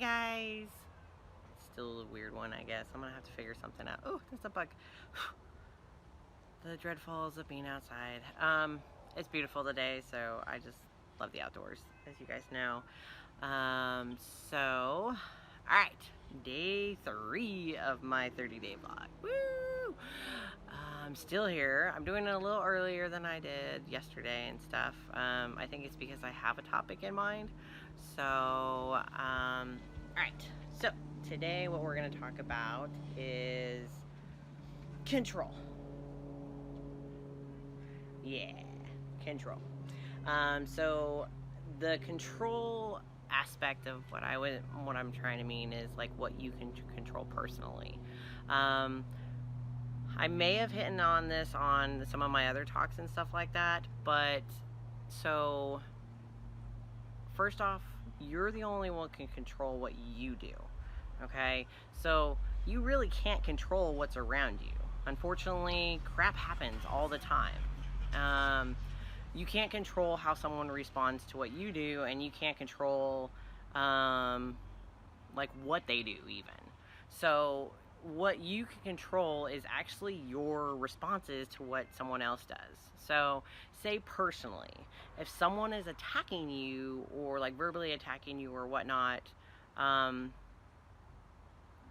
guys. Still a weird one, I guess. I'm gonna have to figure something out. Oh, there's a bug. The dread falls of being outside. It's beautiful today, so I just love the outdoors, as you guys know. All right, day 3 of my 30-day vlog. Woo! I'm still here. I'm doing it a little earlier than I did yesterday and stuff. I think it's because I have a topic in mind. So, all right. So today, what we're going to talk about is control. Yeah, control. So the control aspect of what I'm trying to mean is like what you can control personally. I may have hit on this on some of my other talks and stuff like that, but so first off, you're the only one who can control what you do. Okay, so you really can't control what's around you. Unfortunately, crap happens all the time. You can't control how someone responds to what you do, and you can't control like what they do even. So what you can control is actually your responses to what someone else does. So say personally, if someone is attacking you or like verbally attacking you or whatnot,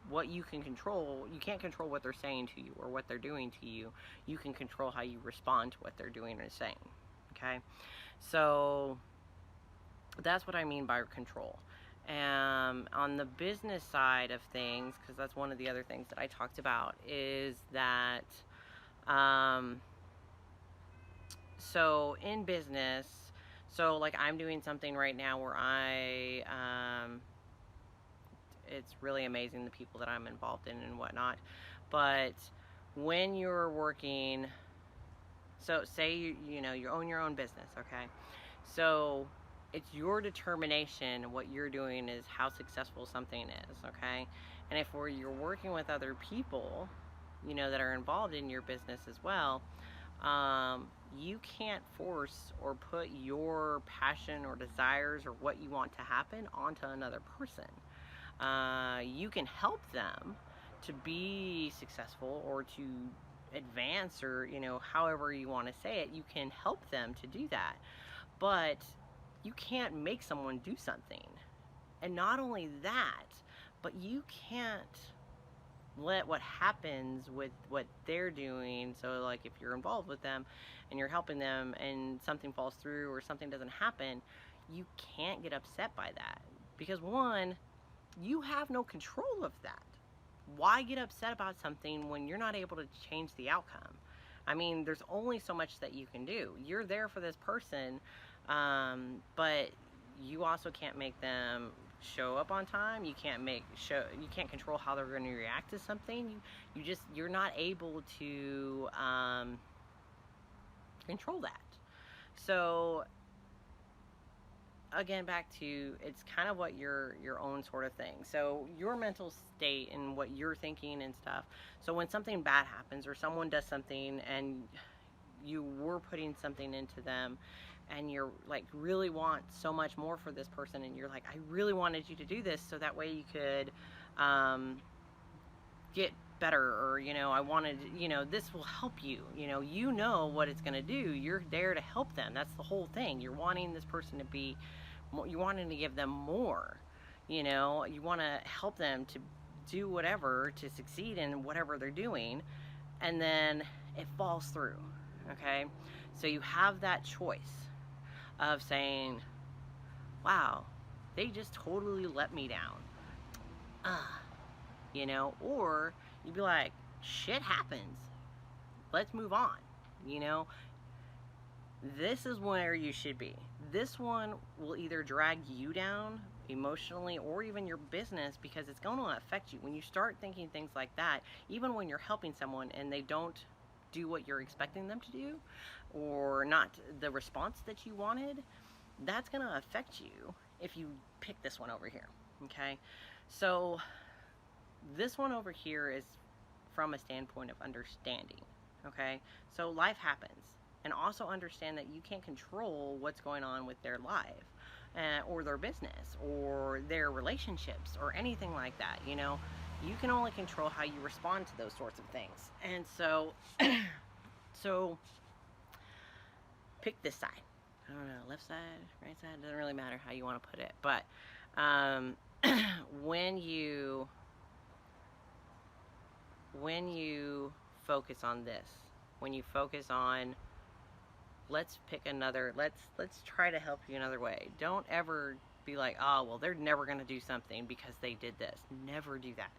what you can control, you can't control what they're saying to you or what they're doing to you. You can control how you respond to what they're doing or saying. Okay, so that's what I mean by control. On the business side of things, because that's one of the other things that I talked about, is that so in business, so like I'm doing something right now where it's really amazing the people that I'm involved in and whatnot, but when you're working, so say you own your own business, okay? So it's your determination. What you're doing is how successful something is, okay? And if you're working with other people, that are involved in your business as well, you can't force or put your passion or desires or what you want to happen onto another person. You can help them to be successful or to advance, or however you want to say it. You can help them to do that, but you can't make someone do something. And not only that, but you can't let what happens with what they're doing, so like if you're involved with them and you're helping them and something falls through or something doesn't happen, you can't get upset by that, because one, you have no control of that. Why get upset about something when you're not able to change the outcome? I mean, there's only so much that you can do. You're there for this person, but you also can't make them show up on time. You can't control how they're going to react to something. You're not able to control that. So again, back to, it's kind of what your own sort of thing. So your mental state and what you're thinking and stuff. So when something bad happens or someone does something and you were putting something into them and you're like really want so much more for this person, and you're like, I really wanted you to do this so that way you could get better, or I wanted, this will help you, what it's going to do. You're there to help them. That's the whole thing. You're wanting this person to be, you're wanting to give them more, you want to help them to do whatever, to succeed in whatever they're doing, and then it falls through. Okay, so you have that choice of saying, wow, they just totally let me down, or you'd be like, shit happens, let's move on. This is where you should be. This one will either drag you down emotionally or even your business, because it's going to affect you. When you start thinking things like that, even when you're helping someone and they don't do what you're expecting them to do, or not the response that you wanted, that's going to affect you if you pick this one over here. Okay, so this one over here is from a standpoint of understanding. Okay, so life happens, and also understand that you can't control what's going on with their life. or their business or their relationships or anything like that. You know, you can only control how you respond to those sorts of things. And so, so pick this side. I don't know, left side, right side, doesn't really matter how you want to put it. But um, when you focus on this, when you focus on let's pick another, let's try to help you another way. Don't ever be like, oh well, they're never going to do something because they did this. Never do that.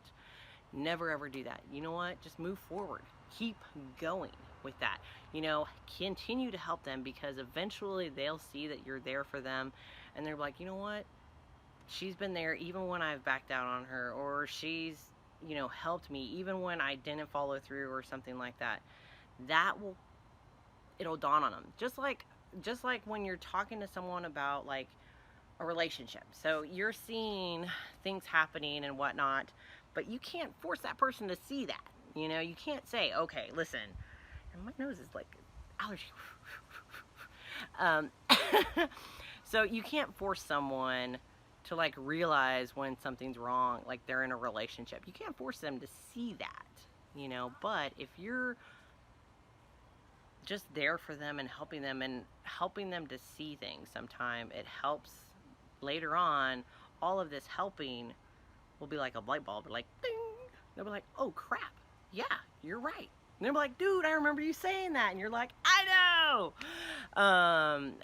Never ever do that. You know what? Just move forward. Keep going with that. You know, continue to help them, because eventually they'll see that you're there for them, and they're like, you know what? She's been there even when I've backed out on her, or she's, you know, helped me even when I didn't follow through or something like that. That will, it'll dawn on them. Just like when you're talking to someone about like a relationship. So you're seeing things happening and whatnot, but you can't force that person to see that. You know, you can't say, okay, listen, and my nose is like allergy. So you can't force someone to like realize when something's wrong, like they're in a relationship. You can't force them to see that, you know, but if you're just there for them and helping them to see things, sometime it helps later on. All of this helping will be like a light bulb, like ding. They'll be like, oh crap, yeah, you're right. And they'll be like, dude, I remember you saying that. And you're like, I know.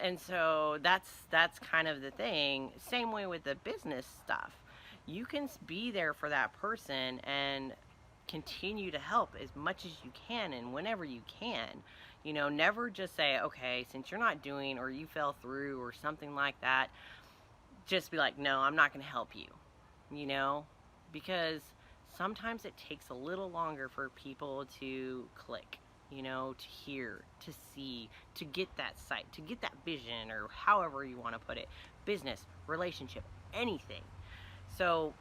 And so that's kind of the thing. Same way with the business stuff. You can be there for that person and continue to help as much as you can and whenever you can. You know, never just say, okay, since you're not doing, or you fell through or something like that, just be like, no, I'm not going to help you. You know, because sometimes it takes a little longer for people to click, you know, to hear, to see, to get that sight, to get that vision, or however you want to put it. Business, relationship, anything. So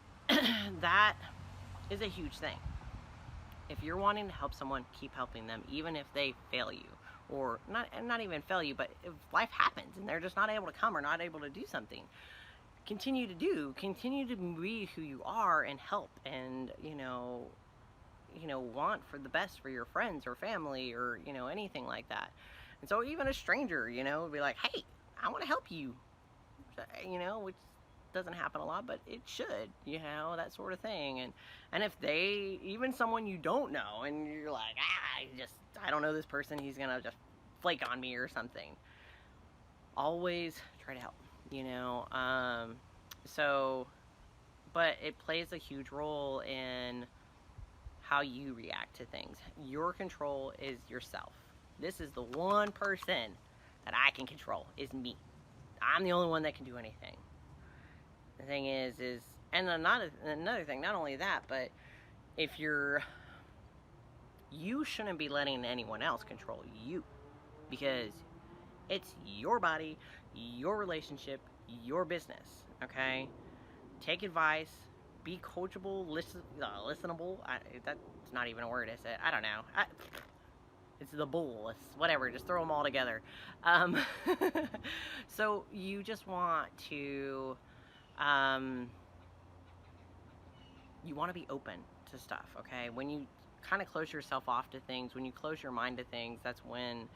that is a huge thing. If you're wanting to help someone, keep helping them, even if they fail you, or not even fail you, but if life happens and they're just not able to come or not able to do something, continue to be who you are and help, and you know, want for the best for your friends or family, or you know, anything like that. And so even a stranger, you know, be like, hey, I want to help you, you know, which doesn't happen a lot, but it should, you know, that sort of thing. And if they, even someone you don't know, and you're like, I don't know this person, he's gonna just flake on me or something, always try to help, you know. So but it plays a huge role in how you react to things. Your control is yourself. This is the one person that I can control, is me. I'm the only one that can do anything. The thing is and another thing, not only that, but if you shouldn't be letting anyone else control you, because it's your body, your relationship, your business, okay? Take advice, be coachable, listenable. That's not even a word, is it? I don't know. It's the bull. It's whatever. Just throw them all together. So you just want to, you want to be open to stuff, okay? When you kind of close yourself off to things, when you close your mind to things, that's when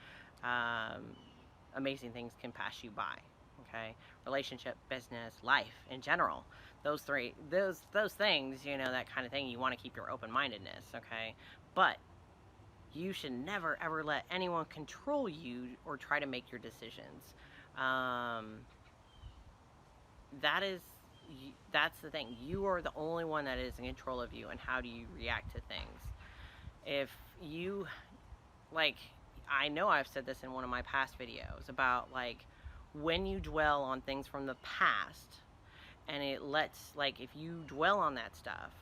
amazing things can pass you by, okay? Relationship, business, life in general. Those things, you know, that kind of thing, you want to keep your open-mindedness, okay? But you should never, ever let anyone control you or try to make your decisions. That's the thing. You are the only one that is in control of you, and how do you react to things. If you, like, I know I've said this in one of my past videos about, like, when you dwell on things from the past, and it lets, like, if you dwell on that stuff,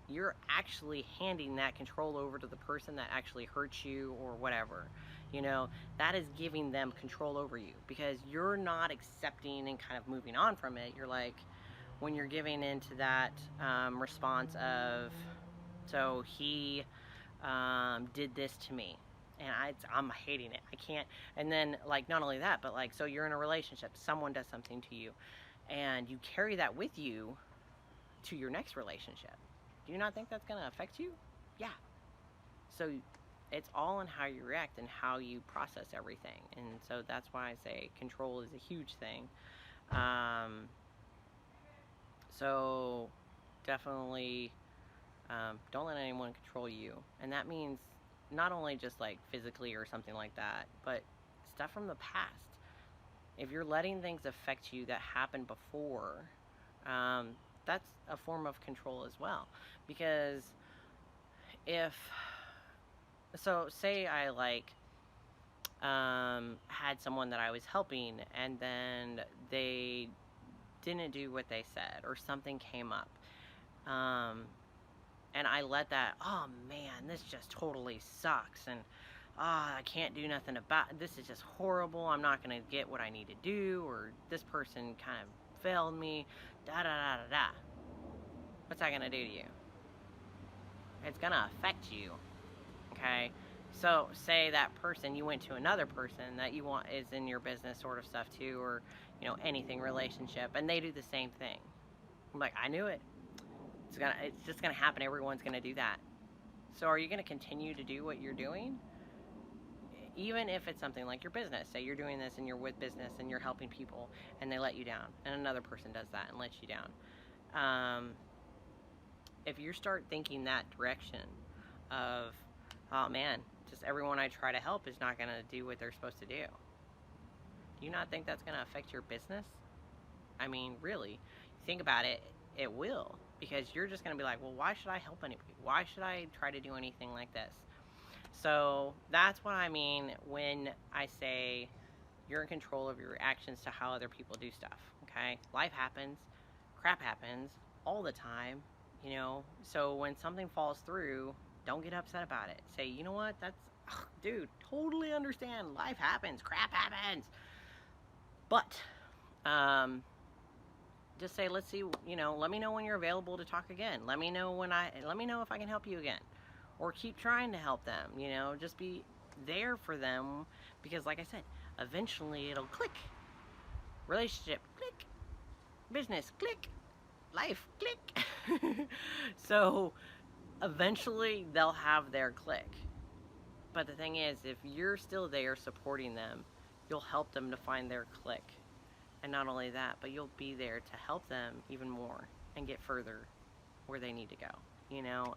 you're actually handing that control over to the person that actually hurts you or whatever. You know, that is giving them control over you, because you're not accepting and kind of moving on from it. You're like, when you're giving into that response of, so he did this to me, and I'm hating it. I can't. And then, like, not only that, but like, so you're in a relationship, someone does something to you, and you carry that with you to your next relationship, do you not think that's going to affect you? Yeah. So it's all in how you react and how you process everything. And so that's why I say control is a huge thing. So definitely don't let anyone control you. And that means not only just like physically or something like that, but stuff from the past. If you're letting things affect you that happened before, um, that's a form of control as well. Because if, so say I like had someone that I was helping and then they didn't do what they said or something came up. And I let that, oh man, this just totally sucks. And I can't do nothing about this. Is just horrible. I'm not going to get what I need to do. Or this person kind of failed me. Da da da da da. What's that going to do to you? It's going to affect you. Okay? So, say that person, you went to another person that you want is in your business sort of stuff too, or, anything relationship, and they do the same thing. I'm like, I knew it. It's just gonna happen. Everyone's gonna do that. So, are you gonna continue to do what you're doing? Even if it's something like your business. Say you're doing this and you're with business and you're helping people and they let you down, and another person does that and lets you down. If you start thinking that direction of, oh man, just everyone I try to help is not going to do what they're supposed to do you not think that's going to affect your business? I mean, really, think about it, it will. Because you're just going to be like, well, why should I help anybody? Why should I try to do anything like this? So that's what I mean when I say you're in control of your reactions to how other people do stuff, okay? Life happens, crap happens all the time, So when something falls through, don't get upset about it. Say, you know what, dude, totally understand. Life happens, crap happens. But, just say, let's see, let me know when you're available to talk again. Let me know if I can help you again. Or keep trying to help them, just be there for them. Because like I said, eventually it'll click. Relationship, click. Business, click. Life, click. So, eventually they'll have their click. But the thing is, if you're still there supporting them, you'll help them to find their click. And not only that, but you'll be there to help them even more and get further where they need to go,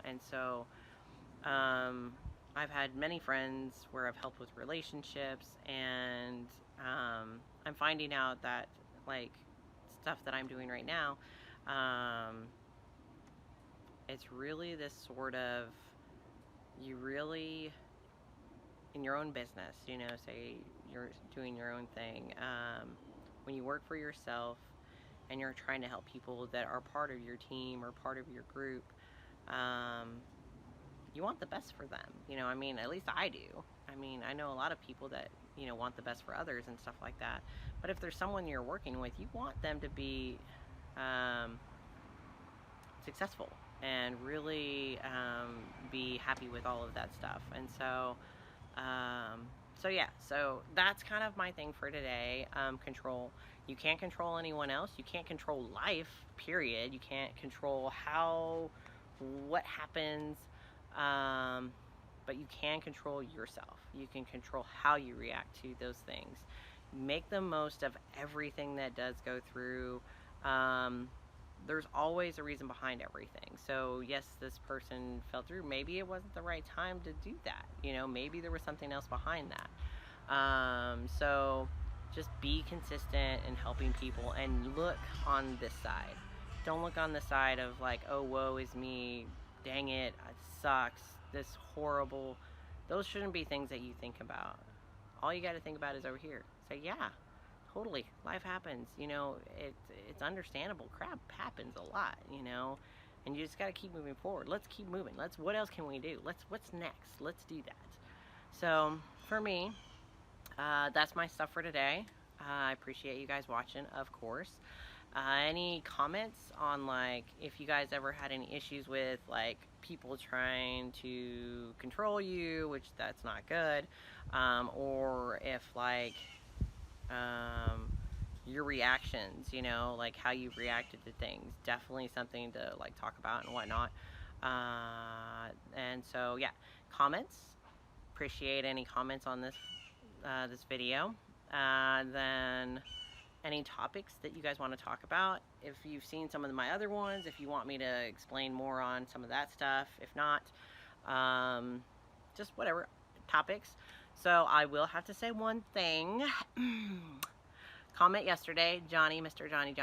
And so, I've had many friends where I've helped with relationships, and I'm finding out that, like, stuff that I'm doing right now, it's really this sort of, you really, in your own business, say you're doing your own thing, when you work for yourself and you're trying to help people that are part of your team or part of your group, you want the best for them. At least I do. I know a lot of people that, want the best for others and stuff like that. But if there's someone you're working with, you want them to be successful and really be happy with all of that stuff. And so, so that's kind of my thing for today. Control. You can't control anyone else. You can't control life, period. You can't control what happens, but you can control yourself. You can control how you react to those things. Make the most of everything that does go through. There's always a reason behind everything. So yes, this person fell through. Maybe it wasn't the right time to do that. Maybe there was something else behind that. So just be consistent in helping people and look on this side. Don't look on the side of like, oh, woe is me. Dang it, it sucks. This horrible. Those shouldn't be things that you think about. All you got to think about is over here. Say, yeah, totally. Life happens. It's understandable. Crap happens a lot, and you just got to keep moving forward. Let's keep moving. What else can we do? What's next? Let's do that. So for me, that's my stuff for today. I appreciate you guys watching, of course. Any comments on, like, if you guys ever had any issues with, like, people trying to control you, which that's not good, or if, like, your reactions, you know, like how you've reacted to things. Definitely something to like talk about and whatnot. And so yeah, comments. Appreciate any comments on this video. Then any topics that you guys want to talk about. If you've seen some of my other ones, if you want me to explain more on some of that stuff. If not, just whatever topics. So I will have to say one thing. Comment yesterday, Johnny, Mr. Johnny,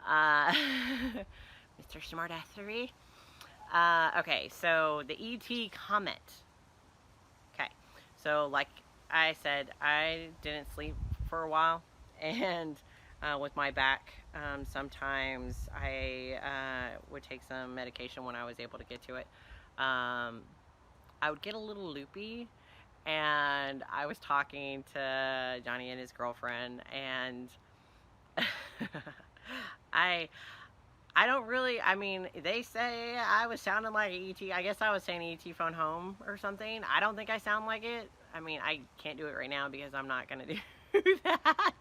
Mr. Smartassery. Okay, so the ET comment. Okay, so like I said, I didn't sleep for a while, and with my back, sometimes I would take some medication when I was able to get to it. I would get a little loopy, and I was talking to Johnny and his girlfriend, and I don't really, I mean, they say I was sounding like E.T. I guess I was saying E.T. phone home or something. I don't think I sound like it. I mean, I can't do it right now because I'm not going to do that.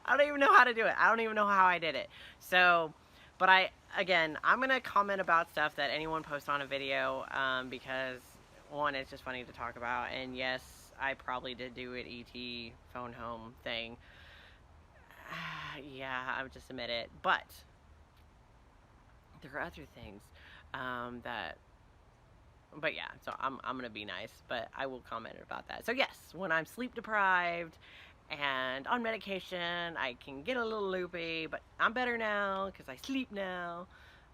I don't even know how to do it. I don't even know how I did it. So, but again, I'm going to comment about stuff that anyone posts on a video because, one, it's just funny to talk about. And yes, I probably did do an E.T. phone home thing. Yeah, I would just admit it. But there are other things but yeah, so I'm gonna be nice, but I will comment about that. So yes, when I'm sleep deprived and on medication, I can get a little loopy, but I'm better now because I sleep now.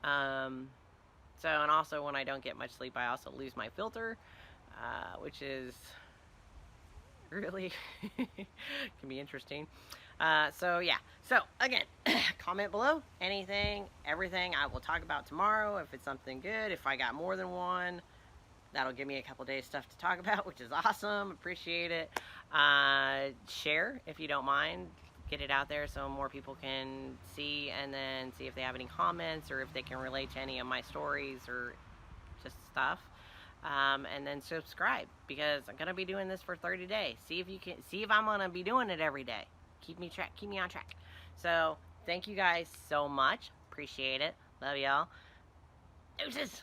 So, and also when I don't get much sleep, I also lose my filter, which is really can be interesting. So yeah, so again, comment below anything, everything I will talk about tomorrow. If it's something good, if I got more than one, that'll give me a couple days stuff to talk about, which is awesome. Appreciate it. Share if you don't mind, get it out there so more people can see, and then see if they have any comments or if they can relate to any of my stories or just stuff. And then subscribe, because I'm gonna be doing this for 30 days. See if I'm gonna be doing it every day. Keep me on track. So thank you guys so much. Appreciate it. Love y'all. Deuces.